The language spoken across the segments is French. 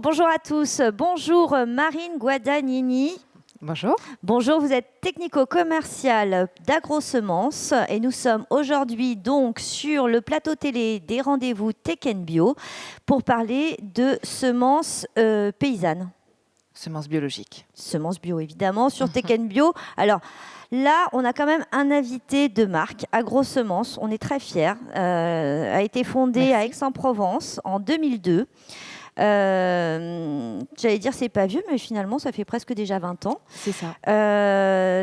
bonjour à tous. Bonjour Marine Guadagnini. Bonjour. Bonjour, vous êtes technico-commercial d'AgroSemences et nous sommes aujourd'hui donc sur le plateau télé des rendez-vous Tech & Bio pour parler de semences paysannes. Semences biologiques. Semences bio évidemment sur Tech & Bio. Alors là, on a quand même un invité de marque, AgroSemences. On est très fiers. A été fondé à Aix-en-Provence en 2002. J'allais dire c'est pas vieux, mais finalement ça fait presque déjà 20 ans. C'est ça.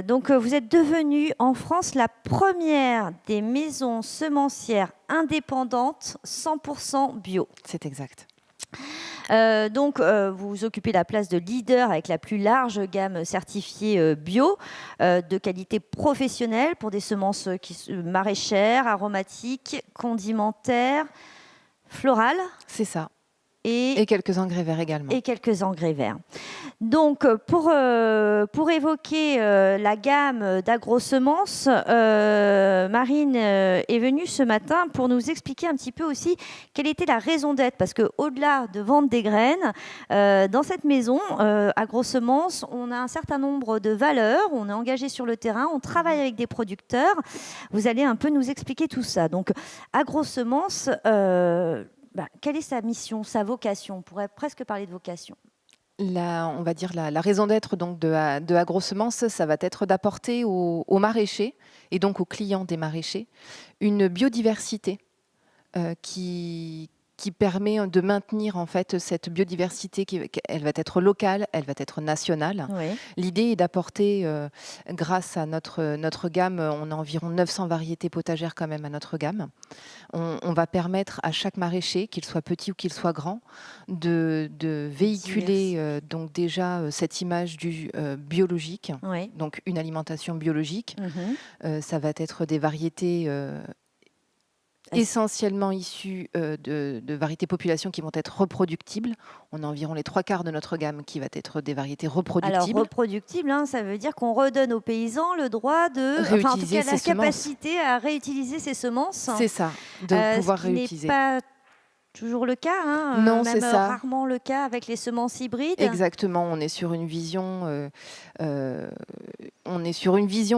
Donc vous êtes devenu en France la première des maisons semencières indépendantes 100% bio. C'est exact. Vous occupez la place de leader avec la plus large gamme certifiée bio, de qualité professionnelle pour des semences maraîchères, aromatiques, condimentaires, florales. C'est ça. Et quelques engrais verts également. Et quelques engrais verts. Donc, pour évoquer la gamme d'AgroSemences, Marine est venue ce matin pour nous expliquer un petit peu aussi quelle était la raison d'être. Parce qu'au-delà de vendre des graines, dans cette maison, AgroSemences, on a un certain nombre de valeurs, on est engagé sur le terrain, on travaille avec des producteurs. Vous allez un peu nous expliquer tout ça. Donc, AgroSemences... quelle est sa mission, sa vocation? On pourrait presque parler de vocation. On va dire la raison d'être donc de AgroSemences, ça va être d'apporter aux maraîchers et donc aux clients des maraîchers une biodiversité qui permet de maintenir en fait cette biodiversité. Elle va être locale, elle va être nationale. Oui. L'idée est d'apporter, grâce à notre gamme, on a environ 900 variétés potagères quand même à notre gamme. On va permettre à chaque maraîcher, qu'il soit petit ou qu'il soit grand, de véhiculer donc déjà cette image du biologique, Oui. donc une alimentation biologique. Ça va être des variétés essentiellement issues de variétés populations qui vont être reproductibles. On a environ les 3/4 de notre gamme qui va être des variétés reproductibles. Alors, reproductibles, ça veut dire qu'on redonne aux paysans le droit de... réutiliser en tout cas, la ces capacité à réutiliser ces semences. C'est ça, de pouvoir ce qui réutiliser. n'est pas toujours le cas, Non, même c'est ça. rarement le cas avec les semences hybrides. Exactement, on est sur une vision,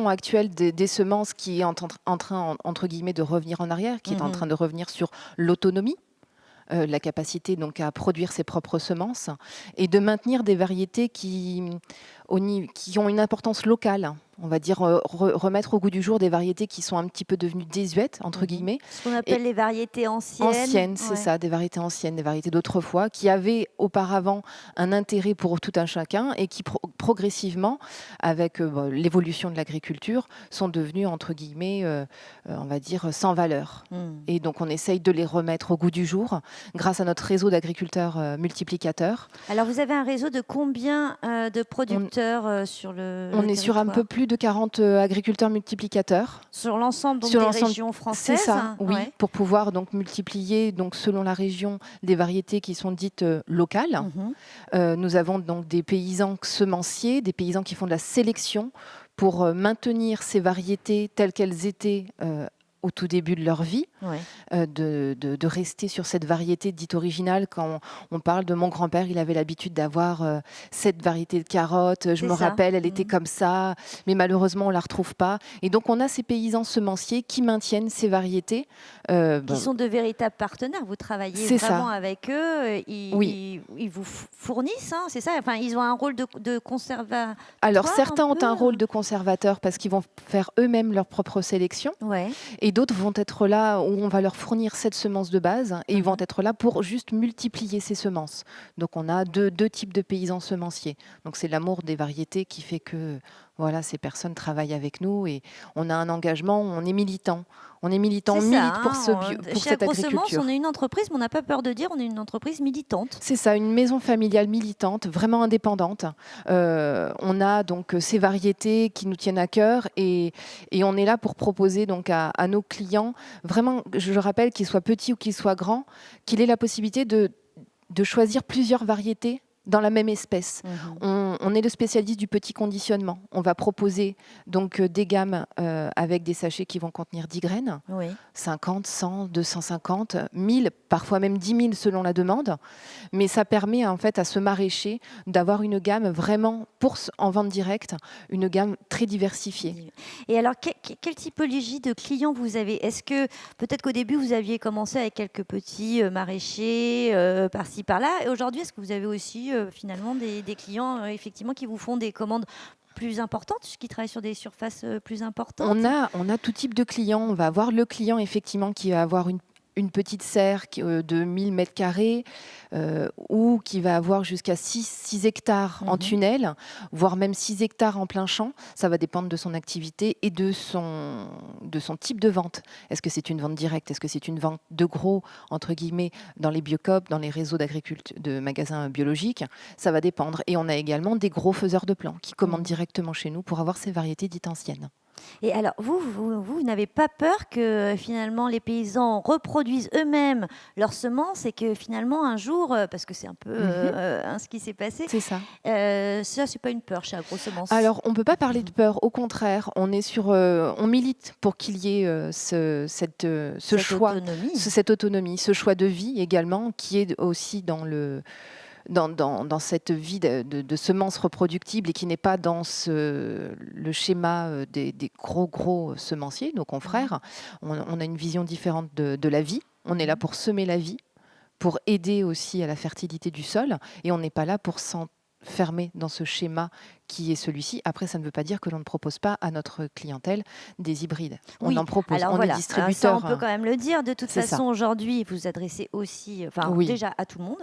actuelle des semences qui est en train, entre guillemets, de revenir en arrière, qui est en train de revenir sur l'autonomie, la capacité donc à produire ses propres semences et de maintenir des variétés qui ont une importance locale. On va dire remettre au goût du jour des variétés qui sont un petit peu devenues désuètes, entre guillemets. Ce qu'on appelle les variétés anciennes. Anciennes, c'est ça, des variétés anciennes, des variétés d'autrefois, qui avaient auparavant un intérêt pour tout un chacun et qui progressivement, avec l'évolution de l'agriculture, sont devenues, entre guillemets, on va dire, sans valeur. Et donc on essaye de les remettre au goût du jour grâce à notre réseau d'agriculteurs multiplicateurs. Alors vous avez un réseau de combien de producteurs sur le On est sur un peu plus de 40 agriculteurs multiplicateurs. Sur l'ensemble des régions françaises. C'est ça, oui, pour pouvoir donc multiplier donc, selon la région des variétés qui sont dites locales. Nous avons donc des paysans semenciers, des paysans qui font de la sélection pour maintenir ces variétés telles qu'elles étaient au tout début de leur vie, de rester sur cette variété dite originale. Quand on parle de mon grand-père, il avait l'habitude d'avoir cette variété de carottes. Je me rappelle, elle était comme ça, mais malheureusement, on ne la retrouve pas. Et donc, on a ces paysans semenciers qui maintiennent ces variétés. Qui sont de véritables partenaires. Vous travaillez vraiment avec eux. Ils vous fournissent, c'est ça? Enfin, ils ont un rôle de conservateur. Alors, certains ont un rôle de conservateur parce qu'ils vont faire eux-mêmes leur propre sélection. Et d'autres vont être là où on va leur fournir cette semence de base et ils vont être là pour juste multiplier ces semences. Donc on a deux types de paysans semenciers. Donc c'est l'amour des variétés qui fait que voilà, ces personnes travaillent avec nous et on a un engagement, on est militant. On est militant, on milite pour cette agriculture. On est une entreprise, mais on n'a pas peur de dire on est une entreprise militante. C'est ça, une maison familiale militante, vraiment indépendante. On a donc ces variétés qui nous tiennent à cœur et on est là pour proposer donc à nos clients, vraiment, je le rappelle, qu'ils soient petits ou qu'ils soient grands, qu'il ait la possibilité de choisir plusieurs variétés dans la même espèce. On on est le spécialiste du petit conditionnement. On va proposer donc des gammes avec des sachets qui vont contenir 10 graines, 50, 100, 250, 1000, parfois même 10 000 selon la demande. Mais ça permet en fait à ce maraîcher d'avoir une gamme vraiment, en vente directe, une gamme très diversifiée. Et alors, quelle typologie de clients vous avez? Est-ce que peut-être qu'au début, vous aviez commencé avec quelques petits maraîchers par-ci, par-là, et aujourd'hui, est-ce que vous avez aussi finalement des clients effectivement qui vous font des commandes plus importantes, qui travaillent sur des surfaces plus importantes? On a tout type de clients. On va avoir le client effectivement qui va avoir une petite serre de 1000 mètres carrés ou qui va avoir jusqu'à 6 hectares en tunnel, voire même 6 hectares en plein champ. Ça va dépendre de son activité et de son type de vente. Est-ce que c'est une vente directe? Est-ce que c'est une vente de gros, entre guillemets, dans les biocoop, dans les réseaux de magasins biologiques? Ça va dépendre. Et on a également des gros faiseurs de plants qui commandent directement chez nous pour avoir ces variétés dites anciennes. Et alors, vous n'avez pas peur que finalement les paysans reproduisent eux-mêmes leurs semences et que finalement un jour, parce que c'est un peu ce qui s'est passé, c'est ça. Ça, c'est pas une peur chez Agrosemences? Alors, on ne peut pas parler de peur. Au contraire, on milite pour qu'il y ait cette autonomie, ce choix de vie également, qui est aussi dans cette vie de semences reproductibles et qui n'est pas dans le schéma des gros semenciers, nos confrères. On a une vision différente de la vie. On est là pour semer la vie, pour aider aussi à la fertilité du sol, et on n'est pas là pour s'enfermer dans ce schéma qui est celui-ci. Après, ça ne veut pas dire que l'on ne propose pas à notre clientèle des hybrides. On en propose, alors on est distributeur. Ça, on peut quand même le dire. De toute façon, aujourd'hui, vous adressez aussi, déjà à tout le monde,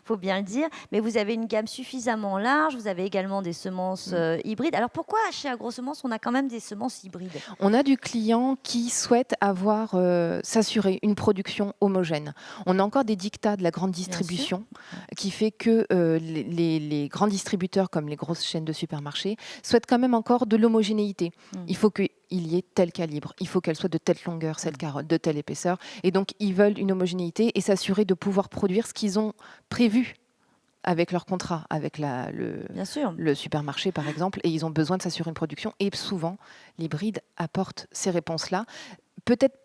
faut bien le dire, mais vous avez une gamme suffisamment large, vous avez également des semences hybrides. Alors pourquoi chez Agrosemences, on a quand même des semences hybrides? On a du client qui souhaite s'assurer une production homogène. On a encore des dictats de la grande distribution qui fait que les grands distributeurs comme les grosses chaînes de supermarchés souhaitent quand même encore de l'homogénéité. Il faut qu'il y ait tel calibre, il faut qu'elle soit de telle longueur, cette carotte, de telle épaisseur. Et donc, ils veulent une homogénéité et s'assurer de pouvoir produire ce qu'ils ont prévu avec leur contrat, avec le supermarché, par exemple. Et ils ont besoin de s'assurer une production. Et souvent, l'hybride apporte ces réponses-là. Peut-être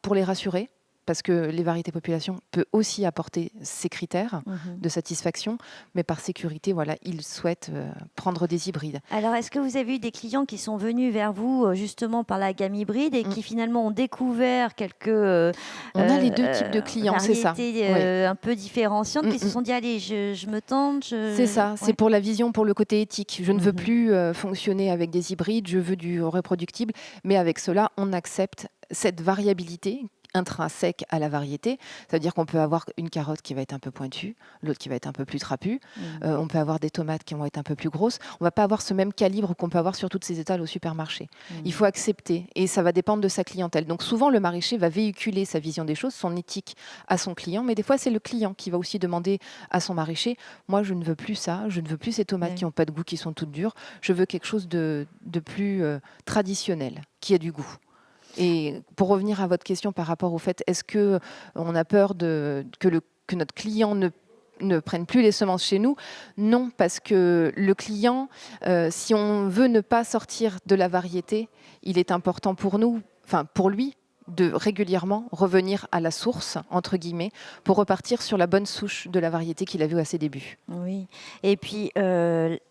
pour les rassurer, parce que les variétés population peut aussi apporter ces critères de satisfaction, mais par sécurité, voilà, ils souhaitent prendre des hybrides. Alors, est-ce que vous avez eu des clients qui sont venus vers vous justement par la gamme hybride et qui finalement ont découvert quelques on a les deux types de clients, c'est ça, un peu différenciantes, qui se sont dit allez, je me tente. C'est ça, c'est pour la vision, pour le côté éthique. Je ne veux plus fonctionner avec des hybrides, je veux du reproductible, mais avec cela, on accepte cette variabilité intrinsèque à la variété. Ça veut dire qu'on peut avoir une carotte qui va être un peu pointue, l'autre qui va être un peu plus trapue. On peut avoir des tomates qui vont être un peu plus grosses. On ne va pas avoir ce même calibre qu'on peut avoir sur toutes ces étals au supermarché. Il faut accepter et ça va dépendre de sa clientèle. Donc souvent, le maraîcher va véhiculer sa vision des choses, son éthique à son client, mais des fois, c'est le client qui va aussi demander à son maraîcher « Moi, je ne veux plus ça, je ne veux plus ces tomates qui n'ont pas de goût, qui sont toutes dures. Je veux quelque chose de plus traditionnel, qui a du goût. » Et pour revenir à votre question par rapport au fait, est-ce qu'on a peur que notre client ne prenne plus les semences chez nous? Non, parce que le client, si on veut ne pas sortir de la variété, il est important pour nous, enfin pour lui, de régulièrement revenir à la source, entre guillemets, pour repartir sur la bonne souche de la variété qu'il avait à ses débuts. Oui, et puis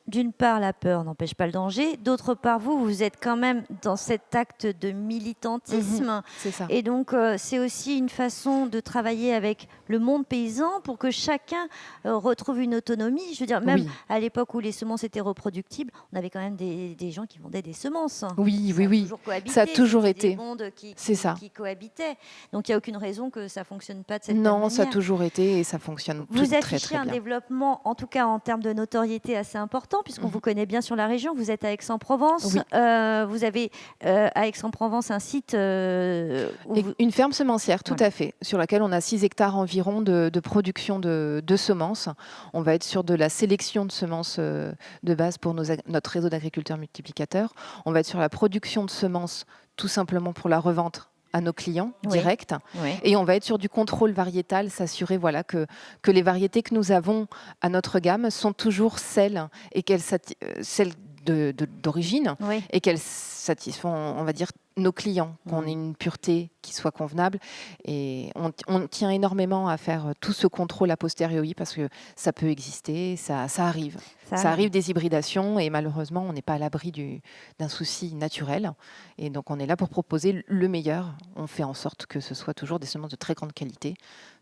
d'une part, la peur n'empêche pas le danger, d'autre part, vous êtes quand même dans cet acte de militantisme. C'est ça. Et donc, c'est aussi une façon de travailler avec le monde paysan pour que chacun retrouve une autonomie. Je veux dire, même à l'époque où les semences étaient reproductibles, on avait quand même des gens qui vendaient des semences. Oui. Ça a toujours été. C'est ça. Qui cohabitaient. Donc, il n'y a aucune raison que ça ne fonctionne pas de cette manière. Non, ça a toujours été et ça fonctionne très, très bien. Vous affichez un développement, en tout cas en termes de notoriété, assez important, puisqu'on vous connaît bien sur la région. Vous êtes à Aix-en-Provence. Vous avez à Aix-en-Provence un site... Une ferme semencière, tout à fait, sur laquelle on a 6 hectares environ de production de semences. On va être sur de la sélection de semences de base pour notre réseau d'agriculteurs multiplicateurs. On va être sur la production de semences tout simplement pour la revente à nos clients Oui. directs. Oui. Et on va être sur du contrôle variétal, s'assurer voilà, que les variétés que nous avons à notre gamme sont toujours celles d'origine Oui. et qu'elles satisfont, on va dire, nos clients, qu'on ait une pureté qui soit convenable. Et on tient énormément à faire tout ce contrôle a posteriori parce que ça peut exister, ça arrive. Ça arrive des hybridations et malheureusement, on n'est pas à l'abri d'un souci naturel. Et donc, on est là pour proposer le meilleur. On fait en sorte que ce soit toujours des semences de très grande qualité.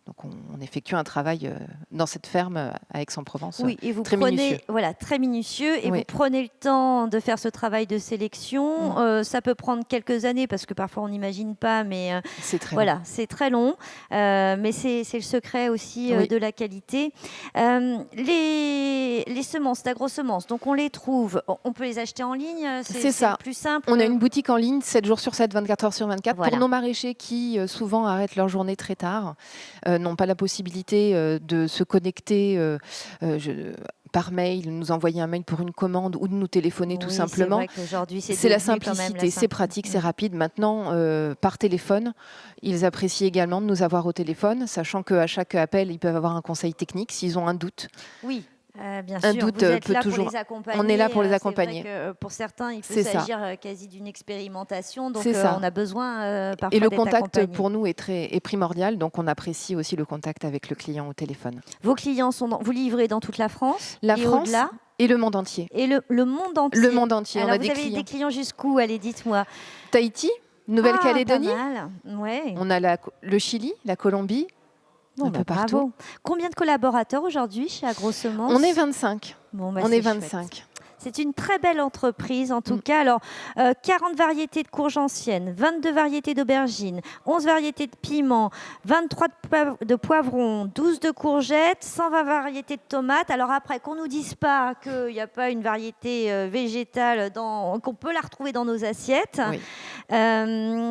Donc, on effectue un travail dans cette ferme à Aix-en-Provence, oui, et vous très prenez, minutieux. voilà, très minutieux, et Oui. vous prenez le temps de faire ce travail de sélection. Ça peut prendre quelques années parce que parfois on n'imagine pas, mais c'est très voilà, long. c'est très long. Mais c'est le secret aussi Oui. de la qualité. Les semences, d'agrosemences, donc on les trouve, on peut les acheter en ligne, C'est ça. le plus simple. On a une boutique en ligne 7 jours sur 7, 24 heures sur 24 Voilà. pour nos maraîchers qui souvent arrêtent leur journée très tard, n'ont pas la possibilité de se connecter par mail, nous envoyer un mail pour une commande ou de nous téléphoner tout simplement. C'est vrai qu'aujourd'hui, c'est la simplicité, c'est pratique, c'est rapide. Maintenant, par téléphone, ils apprécient également de nous avoir au téléphone, sachant qu'à chaque appel, ils peuvent avoir un conseil technique s'ils ont un doute. Oui. Bien un sûr, doute vous êtes peut là toujours. pour les accompagner. On est là pour les C'est accompagner. vrai que pour certains, il peut C'est ça. s'agir quasi d'une expérimentation. Donc, C'est ça. on a besoin parfois Et le d'être contact accompagné. pour nous est primordial. Donc, on apprécie aussi le contact avec le client au téléphone. Vos clients vous livrez dans toute la France, La et France au-delà, et le monde entier. et le monde entier. Le monde entier. Alors, on a vous des avez clients. des clients jusqu'où? Allez, dites-moi. Tahiti, Nouvelle-Calédonie. Pas mal. Ouais. On a le Chili, la Colombie, un peu partout. Bravo. Combien de collaborateurs aujourd'hui chez AgroSemences? On est 25. On est 25. Chouette. C'est une très belle entreprise en tout cas. Alors, 40 variétés de courges anciennes, 22 variétés d'aubergines, 11 variétés de piments, 23 de poivrons, 12 de courgettes, 120 variétés de tomates. Alors après, qu'on ne nous dise pas qu'il n'y a pas une variété végétale, qu'on peut la retrouver dans nos assiettes. Oui.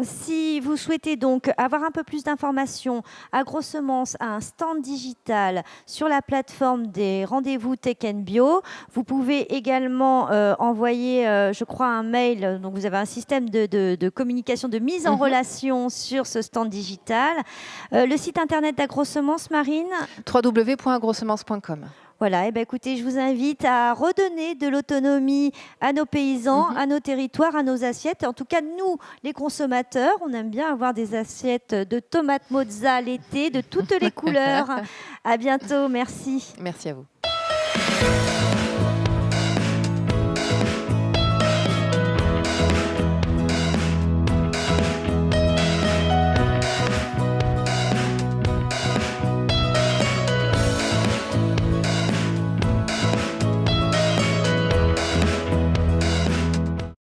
Si vous souhaitez donc avoir un peu plus d'informations, AgroSemences a un stand digital sur la plateforme des rendez-vous Tech & Bio. Vous pouvez également envoyer, je crois, un mail. Donc, vous avez un système de communication, de mise en relation sur ce stand digital. Le site internet d'AgroSemences, Marine? www.agrosemences.com. Voilà, et ben écoutez, je vous invite à redonner de l'autonomie à nos paysans, à nos territoires, à nos assiettes. En tout cas, nous, les consommateurs, on aime bien avoir des assiettes de tomates mozza l'été, de toutes les couleurs. À bientôt, merci. Merci à vous.